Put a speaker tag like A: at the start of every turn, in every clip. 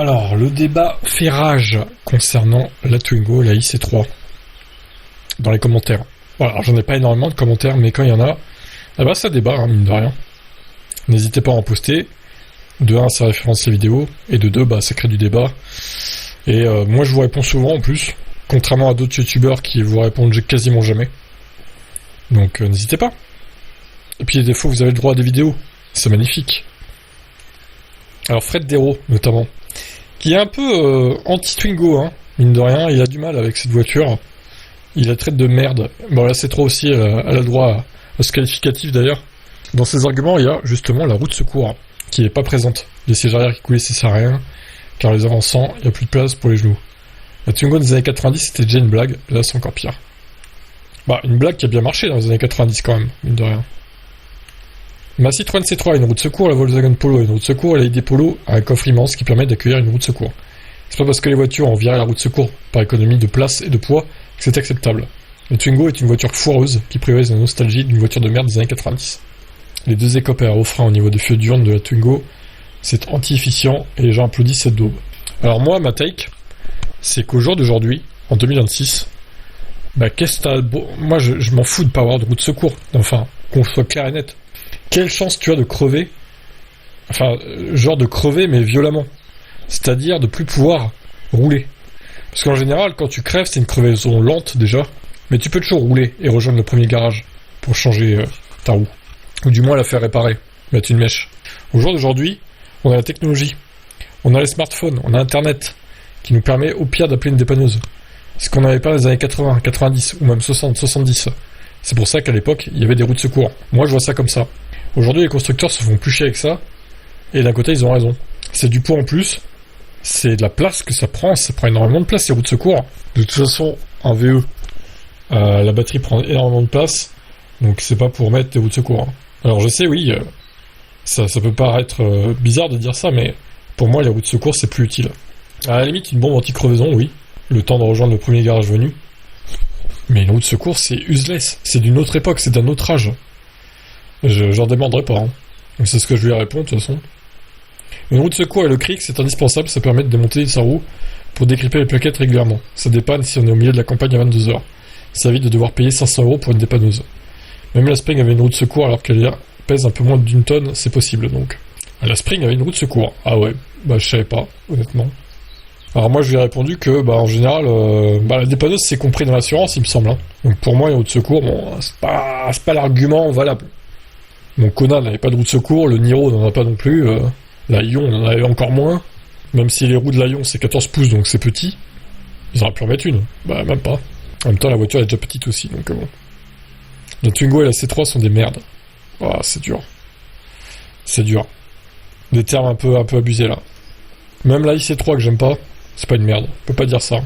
A: Alors, le débat fait rage concernant la Twingo, la IC3, dans les commentaires. Voilà, alors j'en ai pas énormément de commentaires, mais quand il y en a, eh ben ça débat, hein, mine de rien. N'hésitez pas à en poster. De 1, ça référence les vidéos, et de 2, ça crée du débat. Et moi, je vous réponds souvent en plus, contrairement à d'autres youtubeurs qui vous répondent quasiment jamais. Donc, n'hésitez pas. Et puis, des fois, vous avez le droit à des vidéos. C'est magnifique. Alors, Fred Dero, notamment, qui est un peu anti-Twingo, hein, mine de rien, il a du mal avec cette voiture. Il la traite de merde. Bon, là, c'est trop aussi, elle a droit à ce qualificatif, d'ailleurs. Dans ses arguments, il y a justement la roue de secours, qui est pas présente. Les sièges arrière qui coulaient, ça sert à rien, car les avançants, il n'y a plus de place pour les genoux. La Twingo des années 90, c'était déjà une blague, là c'est encore pire. Une blague qui a bien marché dans les années 90 quand même, mine de rien. Ma Citroën C3 a une roue de secours, la Volkswagen Polo a une roue de secours, et la ID Polo a un coffre immense qui permet d'accueillir une roue de secours. C'est pas parce que les voitures ont viré la roue de secours par économie de place et de poids que c'est acceptable. La Twingo est une voiture foireuse qui priorise la nostalgie d'une voiture de merde des années 90. Les deux écopes aérofreins au niveau des feux d'urne de la Twingo, c'est anti-efficient et les gens applaudissent cette daube. Alors moi, ma take, c'est qu'au jour d'aujourd'hui, en 2026, qu'est-ce que t'as... Moi, je m'en fous de pas avoir de roue de secours. Enfin, qu'on soit clair et net. Quelle chance tu as de crever, genre de crever, mais violemment. C'est-à-dire de plus pouvoir rouler. Parce qu'en général, quand tu crèves, c'est une crevaison lente, déjà. Mais tu peux toujours rouler et rejoindre le premier garage pour changer ta roue. Ou du moins la faire réparer, mettre une mèche. Au jour d'aujourd'hui, on a la technologie. On a les smartphones, on a Internet, qui nous permet au pire d'appeler une dépanneuse. Ce qu'on n'avait pas dans les années 80, 90, ou même 60, 70. C'est pour ça qu'à l'époque, il y avait des roues de secours. Moi, je vois ça comme ça. Aujourd'hui, les constructeurs se font plus chier avec ça, et d'un côté, ils ont raison. C'est du poids en plus, c'est de la place que ça prend énormément de place, ces roues de secours. De toute façon, en VE, la batterie prend énormément de place, donc c'est pas pour mettre des roues de secours. Alors je sais, oui, ça peut paraître bizarre de dire ça, mais pour moi, les roues de secours, c'est plus utile. À la limite, une bombe anti-crevaison, oui, le temps de rejoindre le premier garage venu, mais une roue de secours, c'est useless, c'est d'une autre époque, c'est d'un autre âge. J'en demanderai pas, hein. Donc c'est ce que je lui réponds, de toute façon. Une roue de secours et le cric, c'est indispensable, ça permet de démonter sa roue pour dégripper les plaquettes régulièrement. Ça dépanne si on est au milieu de la campagne à 22h. Ça évite de devoir payer 500 € pour une dépanneuse. Même la Spring avait une roue de secours alors qu'elle pèse un peu moins d'une tonne, c'est possible donc. La Spring avait une roue de secours. Ah ouais, je savais pas, honnêtement. Alors moi je lui ai répondu que en général la dépanneuse c'est compris dans l'assurance il me semble. Hein. Donc pour moi une roue de secours, c'est pas l'argument valable. Mon Kona n'avait pas de roue de secours, le Niro n'en a pas non plus, la Ion en avait encore moins. Même si les roues de la Ion c'est 14 pouces donc c'est petit, ils auraient pu en mettre une. Même pas. En même temps la voiture est déjà petite aussi donc bon. La Twingo et la C3 sont des merdes. C'est dur. C'est dur. Des termes un peu abusés là. Même la IC3 que j'aime pas, c'est pas une merde. On peut pas dire ça.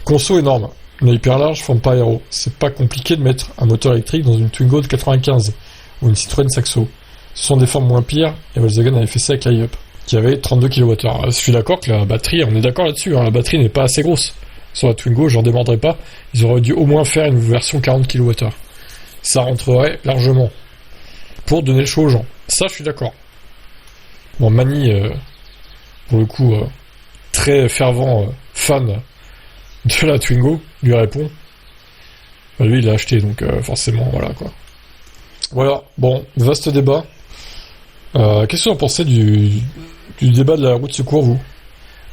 A: Conso énorme. Une hyper large, forme pas aéro. C'est pas compliqué de mettre un moteur électrique dans une Twingo de 95 ou une Citroën Saxo. Ce sont des formes moins pires et Volkswagen avait fait ça avec l'I-Up qui avait 32 kWh. Je suis d'accord que la batterie, on est d'accord là-dessus, hein, la batterie n'est pas assez grosse. Sur la Twingo, j'en demanderai pas. Ils auraient dû au moins faire une version 40 kWh. Ça rentrerait largement. Pour donner le choix aux gens. Ça, je suis d'accord. Bon, Mani, pour le coup, très fervent fan de la Twingo, lui répond. Lui, il l'a acheté, donc forcément, voilà, quoi. Voilà, bon, vaste débat. Qu'est-ce que vous en pensez du débat de la roue de secours, vous ?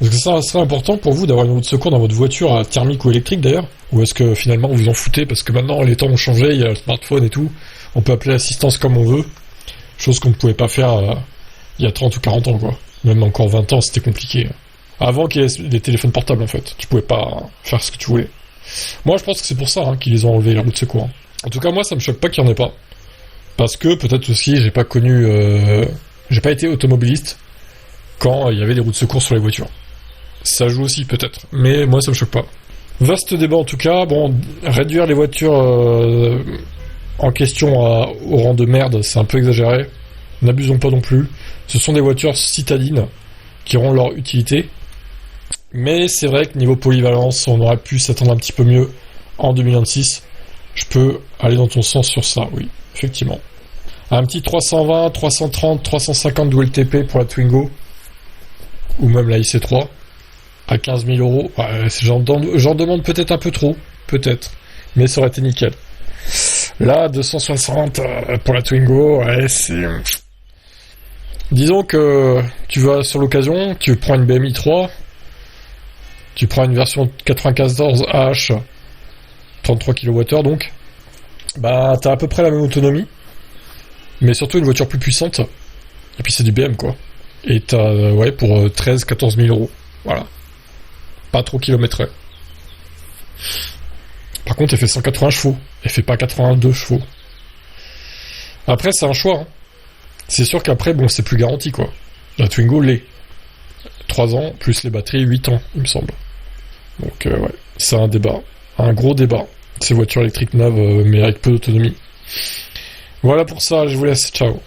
A: Est-ce que ça serait important pour vous d'avoir une roue de secours dans votre voiture thermique ou électrique, d'ailleurs ? Ou est-ce que, finalement, vous vous en foutez parce que maintenant, les temps ont changé, il y a le smartphone et tout, on peut appeler l'assistance comme on veut, chose qu'on ne pouvait pas faire il y a 30 ou 40 ans, quoi. Même encore 20 ans, c'était compliqué. Avant qu'il y ait des téléphones portables, en fait. Tu pouvais pas faire ce que tu voulais. Moi, je pense que c'est pour ça qu'ils les ont enlevés, la roue de secours. En tout cas, moi, ça me choque pas qu'il y en ait pas. Parce que, peut-être aussi, j'ai pas été automobiliste quand il y avait des roues de secours sur les voitures. Ça joue aussi, peut-être. Mais moi, ça me choque pas. Vaste débat, en tout cas. Bon, réduire les voitures en question au rang de merde, c'est un peu exagéré. N'abusons pas non plus. Ce sont des voitures citadines qui auront leur utilité. Mais c'est vrai que niveau polyvalence, on aurait pu s'attendre un petit peu mieux en 2026. Je peux aller dans ton sens sur ça, oui, effectivement. Un petit 320, 330, 350 WLTP pour la Twingo, ou même la IC3, à 15 000 euros, ouais, j'en demande peut-être un peu trop, peut-être, mais ça aurait été nickel. Là, 260 pour la Twingo, ouais, c'est... Disons que tu vas sur l'occasion, tu prends une BMI 3, tu prends une version 94H, 33 kWh donc, bah t'as à peu près la même autonomie, mais surtout une voiture plus puissante, et puis c'est du BM quoi. Et t'as, ouais, pour 13-14 000 euros, voilà. Pas trop kilométré. Par contre, elle fait 180 chevaux, elle fait pas 82 chevaux. Après, c'est un choix, hein. C'est sûr qu'après, bon, c'est plus garanti, quoi. La Twingo l'est. 3 ans, plus les batteries, 8 ans, il me semble. Donc, ouais, c'est un débat. Un gros débat. Ces voitures électriques neuves, mais avec peu d'autonomie. Voilà pour ça, je vous laisse, ciao.